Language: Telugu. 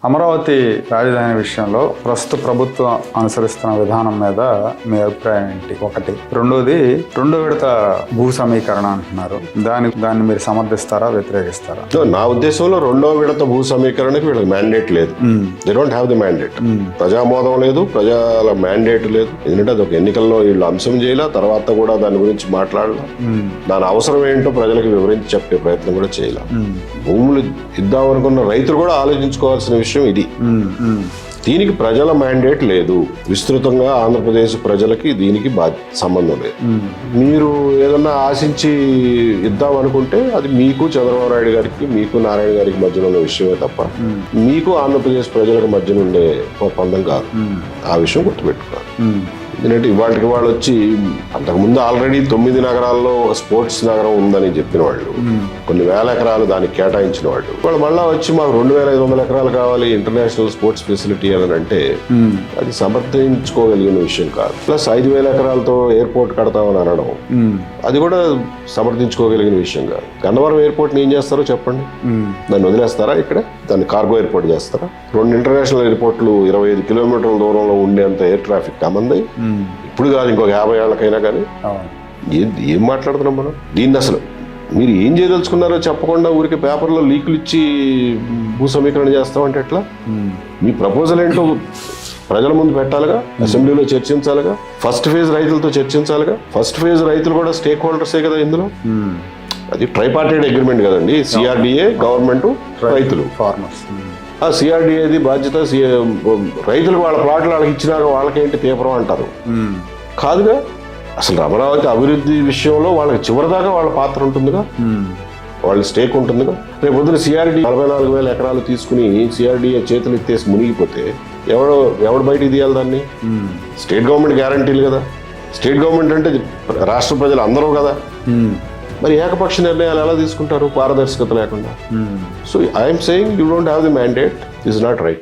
అమరావతి రాజధాని విషయంలో ప్రస్తుత ప్రభుత్వం అనుసరిస్తున్న విధానం మీద మీ అభిప్రాయం ఏంటి? ఒకటి. రెండోది, రెండో విడత భూ సమీకరణ అంటున్నారు. దాన్ని మీరు సమర్థిస్తారా, వ్యతిరేకిస్తారా? నా ఉద్దేశంలో రెండో విడత భూ సమీకరణకి వీళ్ళకి మ్యాండేట్ లేదు. They don't have the mandate. ప్రజామోదం లేదు, ప్రజల మ్యాండేట్ లేదు. ఎందుకంటే అదొక ఎన్నికల్లో వీళ్ళు అంశం చేయాల, తర్వాత కూడా దాని గురించి మాట్లాడాల, దాని అవసరం ఏంటో ప్రజలకు వివరించి చెప్పే ప్రయత్నం కూడా చేయాల. భూములు ఇద్దామనుకున్న రైతులు కూడా ఆలోచించుకోవాల్సిన విషయం ఇది. దీనికి ప్రజల మ్యాండేట్ లేదు. విస్తృతంగా ఆంధ్రప్రదేశ్ ప్రజలకి దీనికి సంబంధం లేదు. మీరు ఏదన్నా ఆశించి ఇద్దాం అనుకుంటే అది మీకు, చంద్రబాబు నాయుడు గారికి, మీకు, నారాయణ గారికి మధ్యన ఉన్న విషయమే తప్ప మీకు ఆంధ్రప్రదేశ్ ప్రజలకు మధ్యన ఉండే ఒప్పందం కాదు. ఆ విషయం గుర్తుపెట్టుకోవాలి. ఎందుకంటే ఇవాళకి వాళ్ళు వచ్చి అంతకుముందు ఆల్రెడీ 9 నగరాల్లో ఒక స్పోర్ట్స్ నగరం ఉందని చెప్పిన వాళ్ళు, కొన్ని వేల ఎకరాలు దానికి కేటాయించిన వాళ్ళు మళ్ళా వచ్చి మాకు 2500 ఎకరాలు కావాలి ఇంటర్నేషనల్ స్పోర్ట్స్ ఫెసిలిటీ అని అంటే అది సమర్థించుకోగలిగిన విషయం కాదు. ప్లస్ 5000 ఎకరాలతో ఎయిర్పోర్ట్ కడతామని అనడం అది కూడా సమర్థించుకోగలిగిన విషయం కాదు. గన్నవరం ఎయిర్పోర్ట్ని ఏం చేస్తారో చెప్పండి. దాన్ని వదిలేస్తారా? ఇక్కడ దాన్ని కార్గో ఎయిర్పోర్ట్ చేస్తారా? 2 ఇంటర్నేషనల్ ఎయిర్పోర్ట్లు 25 కిలోమీటర్ల దూరంలో ఉండేంత ఎయిర్ ట్రాఫిక్ అమ్మంది. ఇప్పుడు కాదు, ఇంకొక 50 ఏళ్ళకైనా కానీ. ఏం మాట్లాడుతున్నాం మనం? దీన్ని అసలు మీరు ఏం చేయదలుచుకున్నారో చెప్పకుండా ఊరికి పేపర్లో లీకులు ఇచ్చి భూ సమీకరణ చేస్తామంటే ఎట్లా? మీ ప్రపోజల్ ఏంటో ప్రజల ముందు పెట్టాలిగా, అసెంబ్లీలో చర్చించాలిగా, ఫస్ట్ ఫేజ్ రైతులతో చర్చించాలిగా. ఫస్ట్ ఫేజ్ రైతులు కూడా స్టేక్ హోల్డర్సే కదా ఇందులో. అది ట్రైపార్టైట్ అగ్రిమెంట్ కదండి. సిఆర్డిఏ, గవర్నమెంట్, రైతులు, ఫార్మర్స్. ఆ సిఆర్డిఏది బాధ్యత రైతులకు వాళ్ళ ప్లాట్లు వాళ్ళకి ఇచ్చినాక వాళ్ళకేంటి తీవ్రం అంటారు. కాదుగా. అసలు అమరావతి అభివృద్ధి విషయంలో వాళ్ళకి చివరిదాకా వాళ్ళ పాత్ర ఉంటుందిగా, వాళ్ళ స్టేక్ ఉంటుందిగా. రేపు పొద్దున సిఆర్డి 44,000 ఎకరాలు తీసుకుని సిఆర్డిఏ చేతులు ఎత్తేసి మునిగిపోతే ఎవడు బయటికి తీయాలి దాన్ని? స్టేట్ గవర్నమెంట్ గ్యారంటీలు కదా. స్టేట్ గవర్నమెంట్ అంటే రాష్ట్ర ప్రజలు అందరూ కదా. మరి ఏకపక్ష నిర్ణయాలు ఎలా తీసుకుంటారు పారదర్శకత లేకుండా? So I'm saying you don't have the mandate. Is not right.